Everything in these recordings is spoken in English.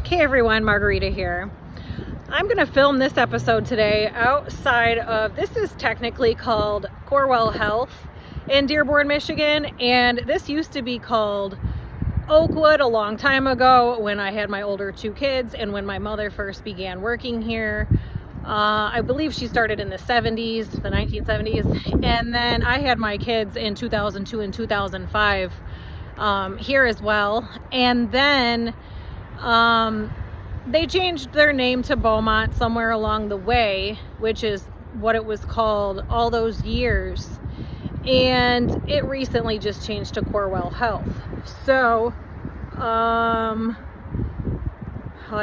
Hey everyone, Margarita here. I'm going to film this episode today outside of, this is technically called Corewell Health in Dearborn, Michigan, and this used to be called Oakwood a long time ago when I had my older two kids and when my mother first began working here. I believe she started in the 70s, the 1970s, and then I had my kids in 2002 and 2005 here as well. And then they changed their name to Beaumont somewhere along the way, which is what it was called all those years. And it recently just changed to Corewell Health. So, I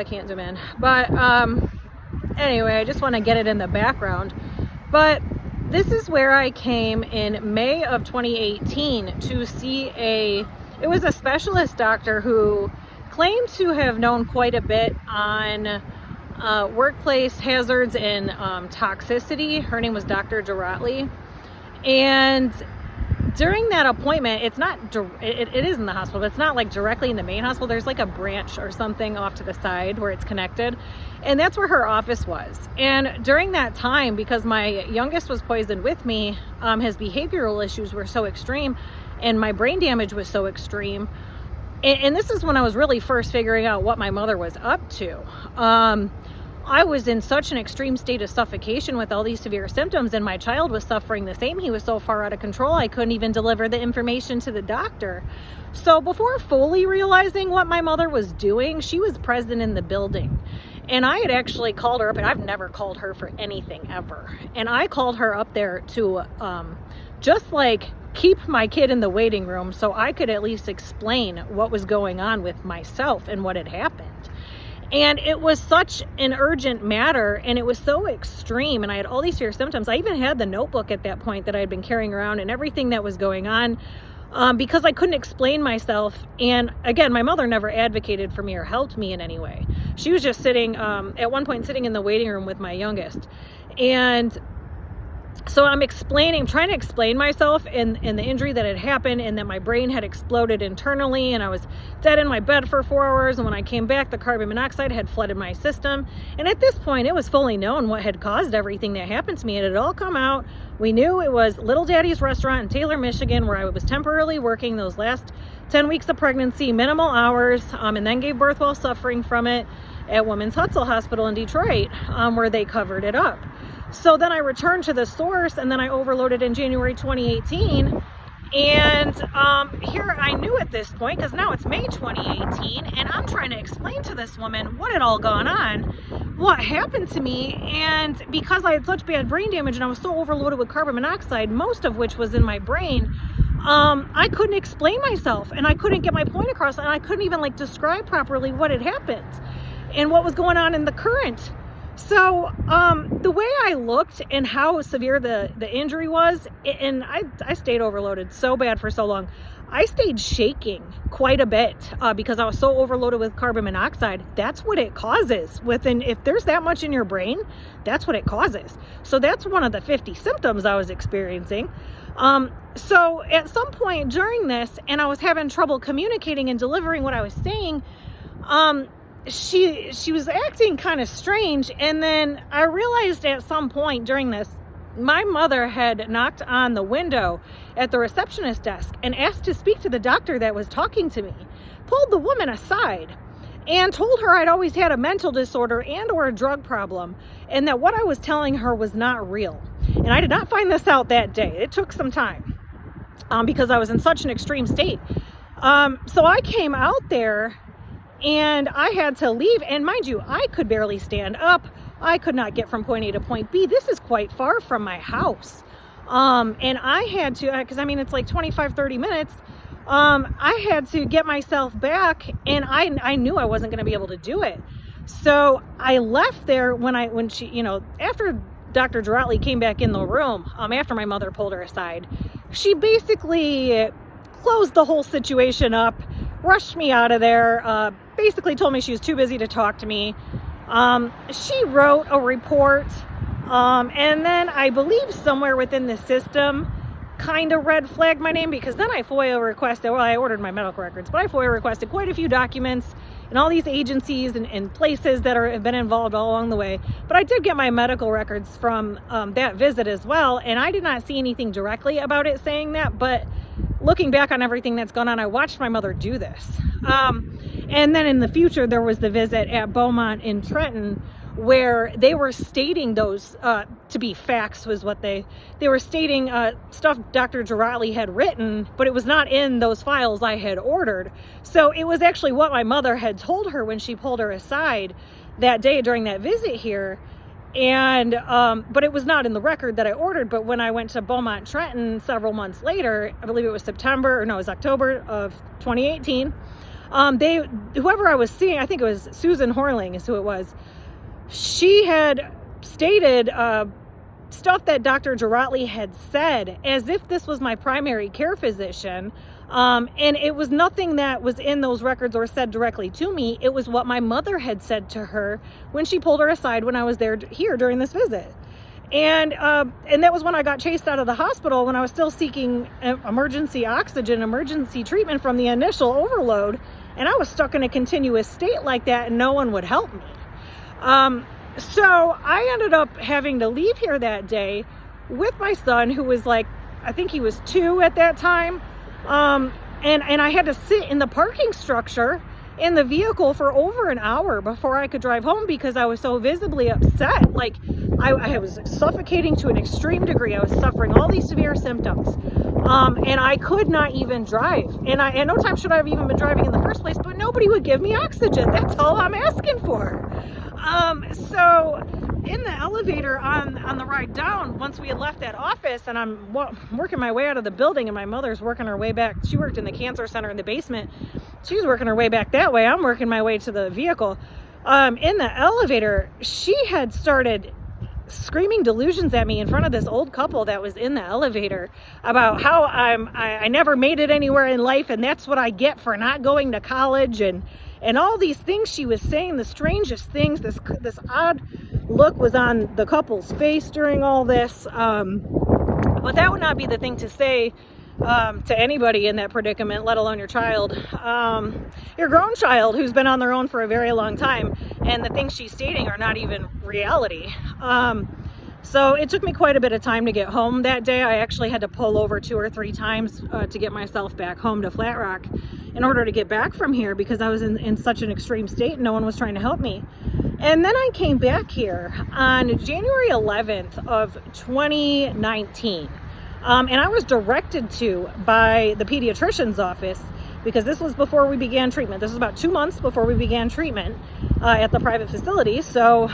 can't zoom in, but anyway, I just want to get it in the background. But this is where I came in May of 2018 to see it was a specialist doctor who claimed to have known quite a bit on workplace hazards and toxicity. Her name was Dr. Gerotli. And during that appointment, it is in the hospital, but it's not like directly in the main hospital. There's like a branch or something off to the side where it's connected. And that's where her office was. And during that time, because my youngest was poisoned with me, his behavioral issues were so extreme and my brain damage was so extreme. And this is when I was really first figuring out what my mother was up to. I was in such an extreme state of suffocation with all these severe symptoms, and my child was suffering the same. He was so far out of control, I couldn't even deliver the information to the doctor. So before fully realizing what my mother was doing, she was present in the building. And I had actually called her up, and I've never called her for anything ever. And I called her up there to just like keep my kid in the waiting room so I could at least explain what was going on with myself and what had happened. And it was such an urgent matter, and it was so extreme, and I had all these severe symptoms. I even had the notebook at that point that I had been carrying around and everything that was going on because I couldn't explain myself. And again, my mother never advocated for me or helped me in any way. She was just sitting, at one point sitting in the waiting room with my youngest. And so I'm trying to explain myself and the injury that had happened, and that my brain had exploded internally and I was dead in my bed for 4 hours. And when I came back, the carbon monoxide had flooded my system. And at this point, it was fully known what had caused everything that happened to me. It had all come out. We knew it was Little Daddy's restaurant in Taylor, Michigan, where I was temporarily working those last 10 weeks of pregnancy, minimal hours, and then gave birth while suffering from it at Women's Hutzel Hospital in Detroit, where they covered it up. So then I returned to the source, and then I overloaded in January 2018. And here I knew at this point, because now it's May 2018, and I'm trying to explain to this woman what had all gone on, what happened to me. And because I had such bad brain damage and I was so overloaded with carbon monoxide, most of which was in my brain, I couldn't explain myself, and I couldn't get my point across, and I couldn't even describe properly what had happened and what was going on in the current. So the way I looked and how severe the injury was, and I stayed overloaded so bad for so long, I stayed shaking quite a bit because I was so overloaded with carbon monoxide. That's what it causes. If there's that much in your brain, that's what it causes. So that's one of the 50 symptoms I was experiencing. So at some point during this, and I was having trouble communicating and delivering what I was saying, she was acting kind of strange. And then I realized at some point during this, my mother had knocked on the window at the receptionist desk and asked to speak to the doctor that was talking to me, pulled the woman aside and told her I'd always had a mental disorder and or a drug problem, and that what I was telling her was not real. And I did not find this out that day. It took some time because I was in such an extreme state. So I came out there and I had to leave. And mind you, I could barely stand up. I could not get from point A to point B. This is quite far from my house. And I had to, because it's like 25, 30 minutes. I had to get myself back, and I knew I wasn't going to be able to do it. So I left there when she, after Dr. Gerotli came back in the room, after my mother pulled her aside, she basically closed the whole situation up, rushed me out of there, basically told me she was too busy to talk to me. She wrote a report, and then I believe somewhere within the system kind of red flagged my name, because then I FOIA requested, well, I ordered my medical records, but I FOIA requested quite a few documents and all these agencies and places that have been involved all along the way. But I did get my medical records from that visit as well, and I did not see anything directly about it saying that, but looking back on everything that's gone on, I watched my mother do this. And then in the future, there was the visit at Beaumont in Trenton, where they were stating those to be facts, was what they were stating, stuff Dr. Girotli had written, but it was not in those files I had ordered. So it was actually what my mother had told her when she pulled her aside that day during that visit here. And but it was not in the record that I ordered. But when I went to Beaumont Trenton several months later, I believe it was it was October of 2018, whoever I was seeing, I think it was Susan Horling is who it was, she had stated stuff that Dr. Girotli had said as if this was my primary care physician. And it was nothing that was in those records or said directly to me. It was what my mother had said to her when she pulled her aside when I was here during this visit. And that was when I got chased out of the hospital, when I was still seeking emergency oxygen, emergency treatment from the initial overload. And I was stuck in a continuous state like that, and no one would help me. So I ended up having to leave here that day with my son, who was like, I think he was 2 at that time. And I had to sit in the parking structure in the vehicle for over an hour before I could drive home because I was so visibly upset. Like I was suffocating to an extreme degree. I was suffering all these severe symptoms. And I could not even drive. And at no time should I have even been driving in the first place, but nobody would give me oxygen. That's all I'm asking for. So in the elevator on the ride down, once we had left that office, and I'm working my way out of the building, and my mother's working her way back. She worked in the cancer center in the basement. She's working her way back that way. I'm working my way to the vehicle. In the elevator, she had started screaming delusions at me in front of this old couple that was in the elevator about how I never made it anywhere in life, and that's what I get for not going to college, and all these things she was saying, the strangest things. This odd look was on the couple's face during all this, but that would not be the thing to say to anybody in that predicament, let alone your child, your grown child who's been on their own for a very long time, and the things she's stating are not even reality. So it took me quite a bit of time to get home that day. I actually had to pull over 2 or 3 times to get myself back home to Flat Rock in order to get back from here, because I was in such an extreme state and no one was trying to help me. And then I came back here on January 11th of 2019. And I was directed to by the pediatrician's office, because this was before we began treatment. This was about 2 months before we began treatment at the private facility. So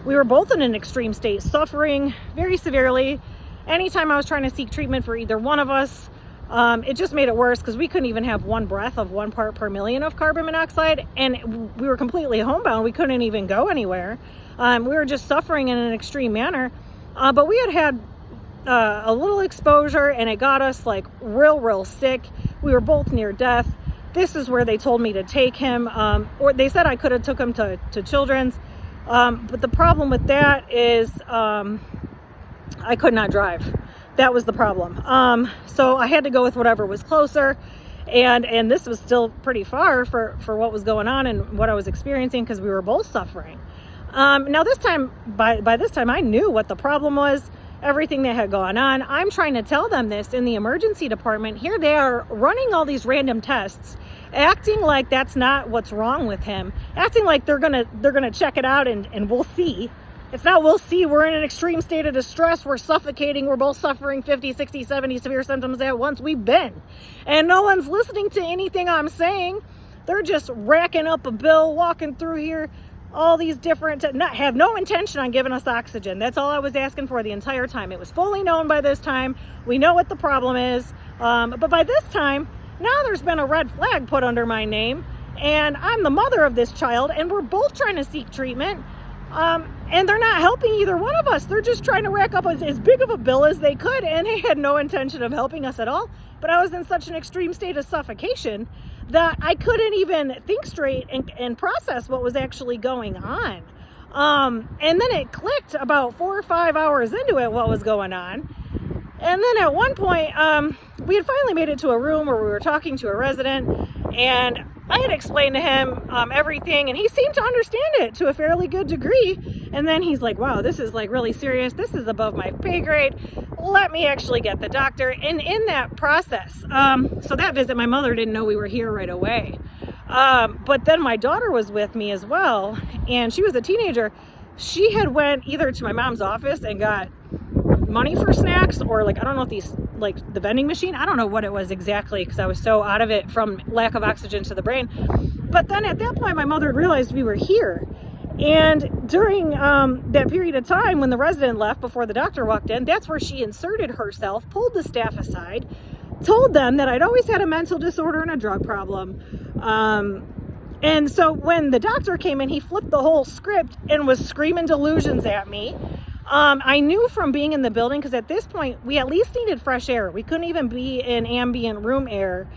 we were both in an extreme state, suffering very severely. Anytime I was trying to seek treatment for either one of us, it just made it worse, because we couldn't even have one breath of 1 part per million of carbon monoxide, and we were completely homebound. We couldn't even go anywhere. We were just suffering in an extreme manner. But we had a little exposure, and it got us like real sick. We were both near death. This is where they told me to take him, or they said I could have took him to Children's. But the problem with that is I could not drive. That was the problem. So I had to go with whatever was closer, and this was still pretty far for what was going on and what I was experiencing, because we were both suffering. Now this time, by this time, I knew what the problem was, everything that had gone on. I'm trying to tell them this in the emergency department. Here they are running all these random tests, acting like that's not what's wrong with him, acting like they're gonna check it out and we'll see. It's not we'll see. We're in an extreme state of distress. We're suffocating. We're both suffering 50, 60, 70 severe symptoms at once. We've been. And no one's listening to anything I'm saying. They're just racking up a bill, walking through here, all these different, have no intention on giving us oxygen. That's all I was asking for the entire time. It was fully known by this time. We know what the problem is. But by this time, now there's been a red flag put under my name, and I'm the mother of this child, and we're both trying to seek treatment. And they're not helping either one of us. They're just trying to rack up as big of a bill as they could, and they had no intention of helping us at all. But I was in such an extreme state of suffocation that I couldn't even think straight and process what was actually going on. And then it clicked about 4 or 5 hours into it, what was going on. And then at one point, we had finally made it to a room where we were talking to a resident, and I had explained to him everything, and he seemed to understand it to a fairly good degree. And then he's like, wow, this is like really serious. This is above my pay grade. Let me actually get the doctor. And in that process, so that visit, my mother didn't know we were here right away. But then my daughter was with me as well, and she was a teenager. She had went either to my mom's office and got money for snacks, or like, I don't know if these, like the vending machine, I don't know what it was exactly, because I was so out of it from lack of oxygen to the brain. But then at that point, my mother realized we were here. And during that period of time when the resident left before the doctor walked in, that's where she inserted herself, pulled the staff aside, told them that I'd always had a mental disorder and a drug problem. And so when the doctor came in, he flipped the whole script and was screaming delusions at me. I knew from being in the building, because at this point we at least needed fresh air. We couldn't even be in ambient room air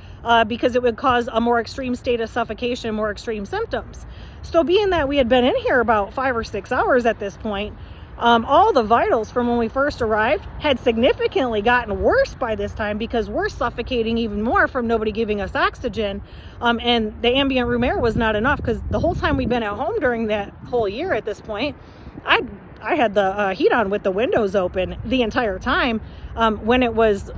because it would cause a more extreme state of suffocation, more extreme symptoms. So being that we had been in here about 5 or 6 hours at this point, all the vitals from when we first arrived had significantly gotten worse by this time, because we're suffocating even more from nobody giving us oxygen. And the ambient room air was not enough, because the whole time we'd been at home during that whole year at this point, I had the heat on with the windows open the entire time when it was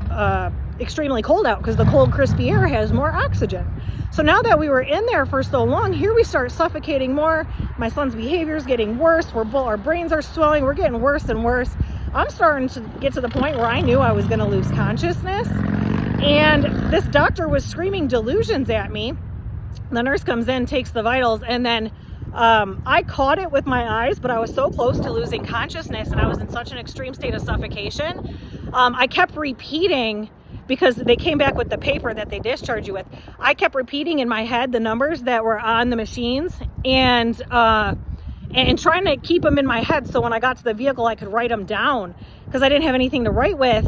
extremely cold out, because the cold, crispy air has more oxygen. So now that we were in there for so long, here we start suffocating more. My son's behavior is getting worse. Our brains are swelling. We're getting worse and worse. I'm starting to get to the point where I knew I was going to lose consciousness. And this doctor was screaming delusions at me. The nurse comes in, takes the vitals, and then I caught it with my eyes, but I was so close to losing consciousness, and I was in such an extreme state of suffocation. I kept repeating, because they came back with the paper that they discharge you with. I kept repeating in my head the numbers that were on the machines, and trying to keep them in my head, so when I got to the vehicle I could write them down, because I didn't have anything to write with.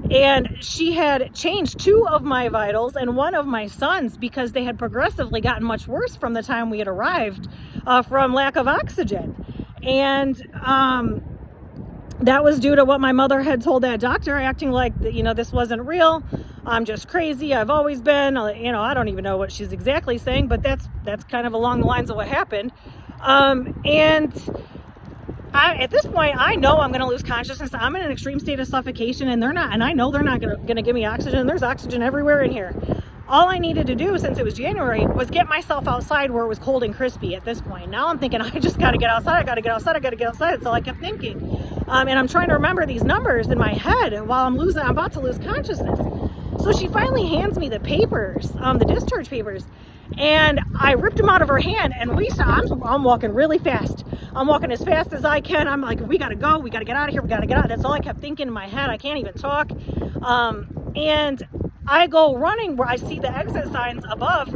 And she had changed 2 of my vitals and 1 of my son's, because they had progressively gotten much worse from the time we had arrived from lack of oxygen. And that was due to what my mother had told that doctor, acting like, this wasn't real. I'm just crazy. I've always been, I don't even know what she's exactly saying, but that's kind of along the lines of what happened. And at this point, I know I'm going to lose consciousness. I'm in an extreme state of suffocation, and I know they're not going to give me oxygen. There's oxygen everywhere in here. All I needed to do, since it was January, was get myself outside where it was cold and crispy at this point. Now I'm thinking, I just got to get outside. I got to get outside. I got to get outside. That's all I kept thinking. And I'm trying to remember these numbers in my head while I'm about to lose consciousness. So she finally hands me the papers, the discharge papers, and I ripped them out of her hand, and I'm walking really fast. I'm walking as fast as I can. I'm like, we got to go. We got to get out of here. We got to get out. That's all I kept thinking in my head. I can't even talk. And I go running where I see the exit signs above,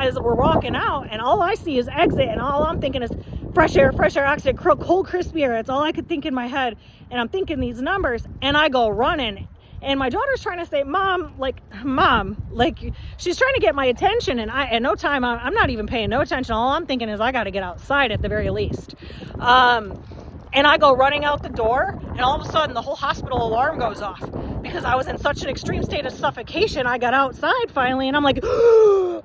as we're walking out, and all I see is exit, and all I'm thinking is fresh air, oxygen, cold, crispy air. That's all I could think in my head. And I'm thinking these numbers, and I go running. And my daughter's trying to say, Mom, she's trying to get my attention. And at no time, I'm not even paying no attention. All I'm thinking is I got to get outside at the very least. And I go running out the door, and all of a sudden the whole hospital alarm goes off, because I was in such an extreme state of suffocation. I got outside finally, and I'm like,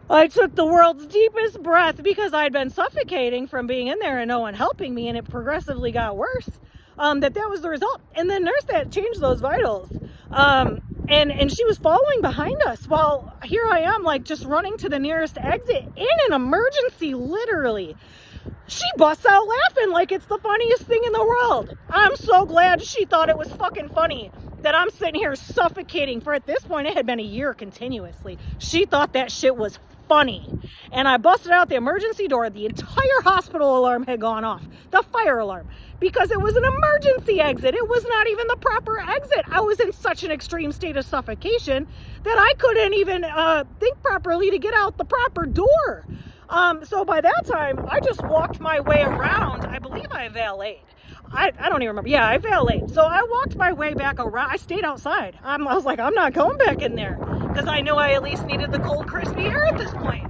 I took the world's deepest breath, because I'd been suffocating from being in there and no one helping me, and it progressively got worse. That was the result. And the nurse that changed those vitals, and she was following behind us while here I am, just running to the nearest exit in an emergency, literally. She busts out laughing like it's the funniest thing in the world. I'm so glad she thought it was fucking funny that I'm sitting here suffocating for, at this point, it had been a year continuously. She thought that shit was funny. And I busted out the emergency door. The entire hospital alarm had gone off. The fire alarm. Because it was an emergency exit. It was not even the proper exit. I was in such an extreme state of suffocation that I couldn't even think properly to get out the proper door. So by that time, I just walked my way around. I believe I valeted. I don't even remember. Yeah, I valeted. So I walked my way back around. I stayed outside. I was like, I'm not going back in there, because I knew I at least needed the cold, crispy air at this point.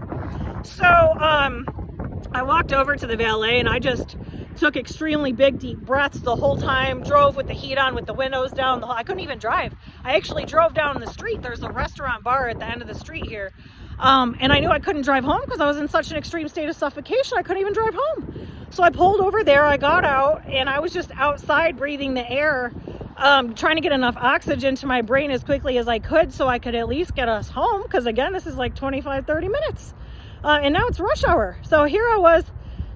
So I walked over to the valet, and I just took extremely big, deep breaths the whole time, drove with the heat on, with the windows down. I couldn't even drive. I actually drove down the street. There's a restaurant bar at the end of the street here. And I knew I couldn't drive home because I was in such an extreme state of suffocation. I couldn't even drive home. So I pulled over there, I got out, and I was just outside breathing the air, trying to get enough oxygen to my brain as quickly as I could so I could at least get us home. Because again, this is like 25-30 minutes. And now it's rush hour. So here I was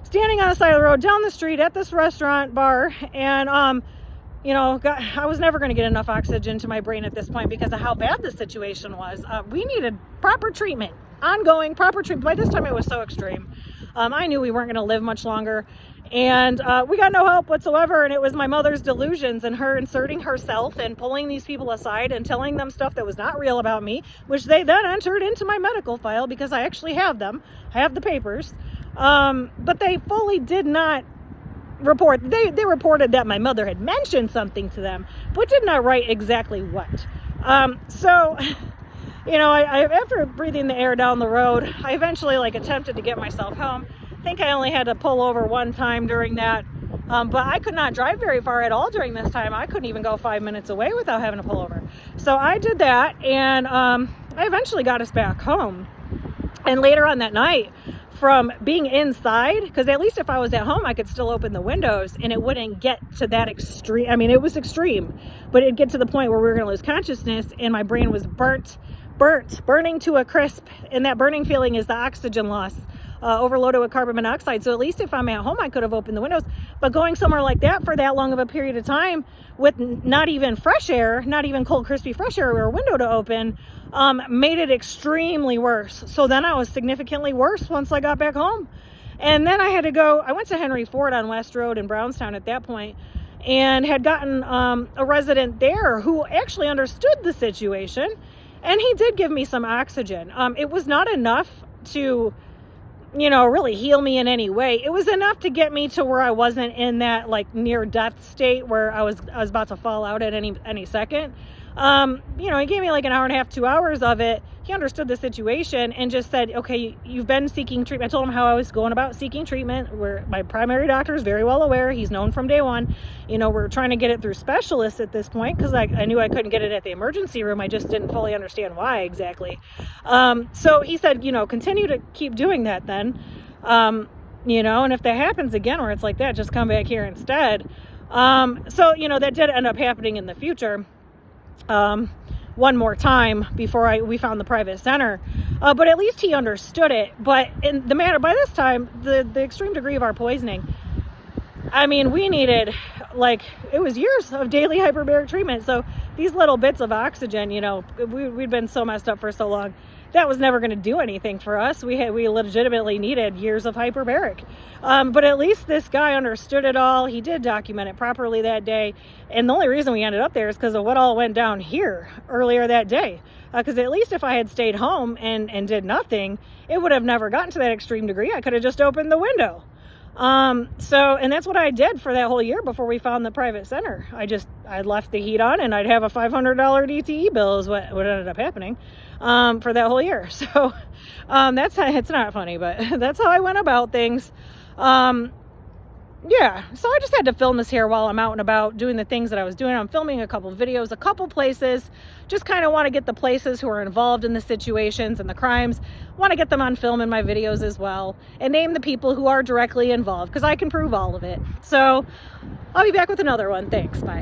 standing on the side of the road down the street at this restaurant bar, and you know, I was never going to get enough oxygen to my brain at this point because of how bad the situation was. We needed proper treatment, ongoing proper treatment. By this time it was so extreme. I knew we weren't going to live much longer, and we got no help whatsoever. And it was my mother's delusions and her inserting herself and pulling these people aside and telling them stuff that was not real about me, which they then entered into my medical file because I actually have them. I have the papers. But they fully did not report. They reported that my mother had mentioned something to them, but did not write exactly what. So, you know, I after breathing the air down the road, I eventually attempted to get myself home. I think I only had to pull over one time during that, but I could not drive very far at all during this time. I couldn't even go 5 minutes away without having to pull over. So I did that, and I eventually got us back home. And later on that night, from being inside, because at least if I was at home, I could still open the windows and it wouldn't get to that extreme. I mean, it was extreme, but it'd get to the point where we were going to lose consciousness and my brain was burning to a crisp. And that burning feeling is the oxygen loss, overloaded with carbon monoxide. So at least if I'm at home, I could have opened the windows. But going somewhere like that for that long of a period of time with not even fresh air, not even cold, crispy fresh air or a window to open, made it extremely worse. So then I was significantly worse once I got back home. And then I went to Henry Ford on West Road in Brownstown at that point, and had gotten a resident there who actually understood the situation. And he did give me some oxygen. It was not enough to, you know, really heal me in any way. It was enough to get me to where I wasn't in that near death state where I was about to fall out at any second. You know, he gave me an hour and a half, 2 hours of it. He understood the situation and just said, okay, you've been seeking treatment. I told him how I was going about seeking treatment, where my primary doctor is very well aware. He's known from day one. You know, we're trying to get it through specialists at this point because I knew I couldn't get it at the emergency room. I just didn't fully understand why exactly. So he said, you know, continue to keep doing that then. You know, and if that happens again where it's like that, just come back here instead. So, you know, that did end up happening in the future. One more time before we found the private center, but at least he understood it. But in the matter, by this time, the extreme degree of our poisoning, I mean, we needed it was years of daily hyperbaric treatment. So these little bits of oxygen, you know, we'd been so messed up for so long, that was never going to do anything for us. We legitimately needed years of hyperbaric. But at least this guy understood it all. He did document it properly that day. And the only reason we ended up there is because of what all went down here earlier that day. Because at least if I had stayed home and did nothing, it would have never gotten to that extreme degree. I could have just opened the window. And that's what I did for that whole year before we found the private center. I left the heat on, and I'd have a $500 DTE bill is what ended up happening, for that whole year. So, it's not funny, but that's how I went about things. Yeah, so I just had to film this here while I'm out and about doing the things that I was doing. I'm filming a couple videos, a couple places, just kind of want to get the places who are involved in the situations and the crimes, want to get them on film in my videos as well, and name the people who are directly involved, because I can prove all of it. So I'll be back with another one. Thanks, bye.